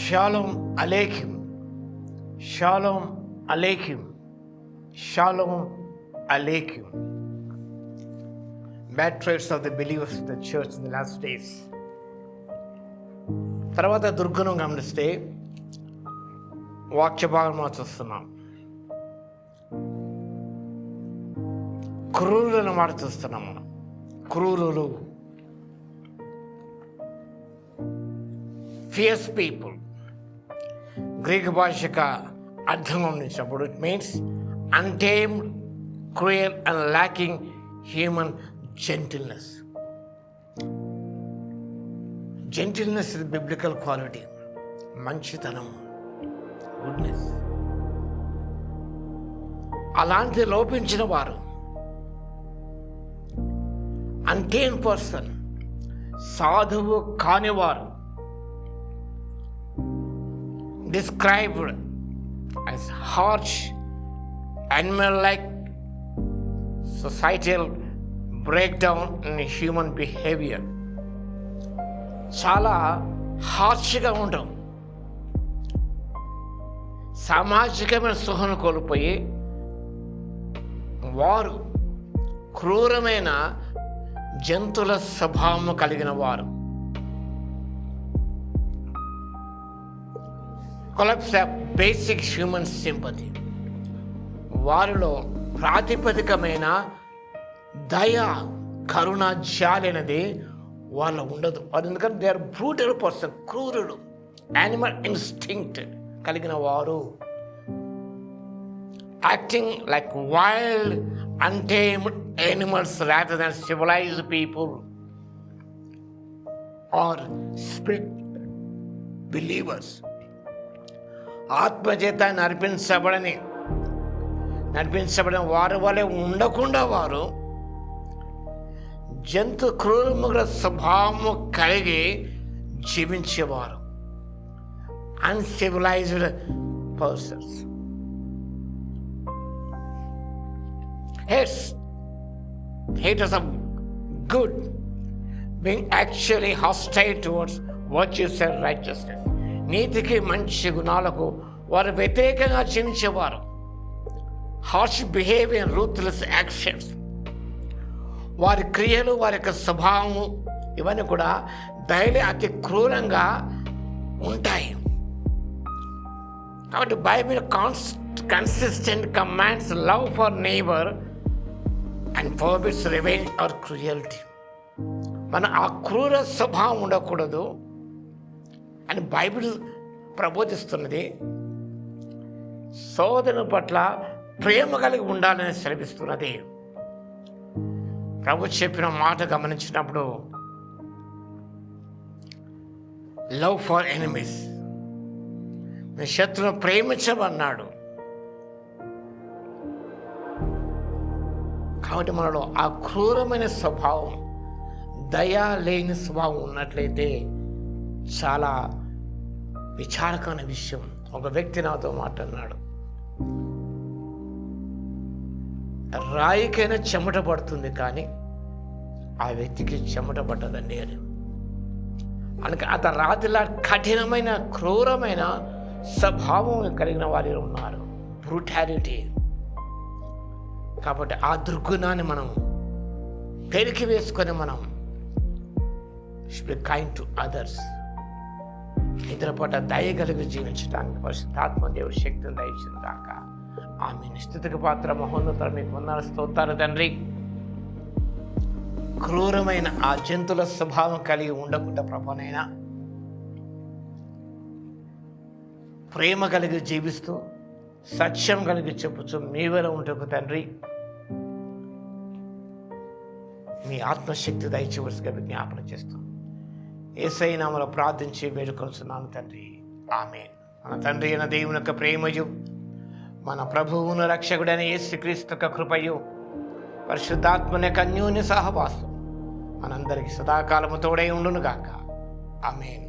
Shalom అలేఖ్యం, షాలోమ్ అలేఖ్యం, షాలోమ్ అలేఖ్యం. Bad traits of the believers of the church in the last days. తర్వాత దుర్గుణం గమనిస్తే వాక్య భాగం చూస్తున్నాం. క్రూరులను మాట చూస్తున్నాం మనం. క్రూరులు, ఫియర్స్ పీపుల్. గ్రీక్ భాషక అర్థం గమనించినప్పుడు it means untamed, cruel and lacking human gentleness. Gentleness is a biblical quality. మంచితనం, గుడ్నెస్. అలాంటి లోపించిన వారు, అన్టేమ్ పర్సన్, సాధువు కానివారు, described as harsh, animal-like, societal breakdown in human behavior. చాలా హార్ష్గా ఉంటాం. సామాజికమైన సుహను కోల్పోయి వారు క్రూరమైన జంతువుల స్వభావం కలిగిన వారు. Collapse of basic human sympathy. వారిలో ప్రాతిపదికమైన దయ, కరుణ, జాలి అనేది వాళ్ళ ఉండదు. వారు ఎందుకంటే దే ఆర్ బ్రూటల్ పర్సన్, క్రూరుడు, యానిమల్ ఇన్స్టింక్ట్ కలిగిన వారు. Acting like wild untamed animals rather than civilised people are spirit believers. ఆత్మచేత నడిపించబడిన వారి వలె ఉండకుండా వారు జంతు క్రూరముల స్వభావము కలిగి జీవించేవారు. Uncivilised persons. Haters of good, being actually hostile towards virtues and righteousness. నీతికి, మంచి గుణాలకు వారు వ్యతిరేకంగా జీవించేవారు. Harsh behaviour, ruthless actions. వారి క్రియలు, వారి యొక్క స్వభావము ఇవన్నీ కూడా డైలీ అతి క్రూరంగా ఉంటాయి. కాబట్టి Bible consistent commands love for neighbour and forbids revenge or cruelty. మన ఆ క్రూర స్వభావం ఉండకూడదు అని బైబిల్ ప్రబోధిస్తున్నది. సోదరుని పట్ల ప్రేమ కలిగి ఉండాలని సెలవిస్తున్నది. ప్రభు చెప్పిన మాట గమనించినప్పుడు లవ్ ఫర్ ఎనిమీస్, మీ శత్రువును ప్రేమించమన్నాడు. కాబట్టి మనలో ఆ క్రూరమైన స్వభావం, దయ లేని స్వభావం ఉన్నట్లయితే చాలా విచారకమైన విషయం. ఒక వ్యక్తి నాతో మాట్లాడినాడు, రాయికైనా చెమట పడుతుంది కానీ ఆ వ్యక్తికి చెమట పట్టదండి అని. అందుకే అతను రాతిలా కఠినమైన, క్రూరమైన స్వభావం కలిగిన వారు ఉన్నారు. బ్రూటాలిటీ. కాబట్టి ఆ దుర్గుణాన్ని మనం పెరికి వేసుకొని మనం should be kind to others. ఇతర పట్ల దయ కలిగి జీవించడానికి పరిశుద్ధాత్మ దేవుడి శక్తిని దయచేసిన దాకా ఆమె నిశ్చితకు పాత్ర మహోన్నతులు మీకు వందనాలు, స్తోత్రాలు తండ్రి. క్రూరమైన ఆ జంతువుల స్వభావం కలిగి ఉండకుండా ప్రభునైనా ప్రేమ కలిగి జీవిస్తూ సత్యం కలిగి చెప్పుచు మీ వల్ల ఉంటకు తండ్రి మీ ఆత్మశక్తి దయచేవలసిగా విజ్ఞాపన చేస్తాం. యేసయ్య నామములో ప్రార్థించి వేడుకొనుచున్నాను తండ్రి, ఆమేన్. మన తండ్రి అయిన దేవుని యొక్క ప్రేమయు, మన ప్రభువును రక్షకుడైన యేసుక్రీస్తు యొక్క కృపయు, పరిశుద్ధాత్మని యొక్క అన్యోన్య సహవాసం మనందరికీ సదాకాలము తోడై ఉండునుగాక. ఆమేన్.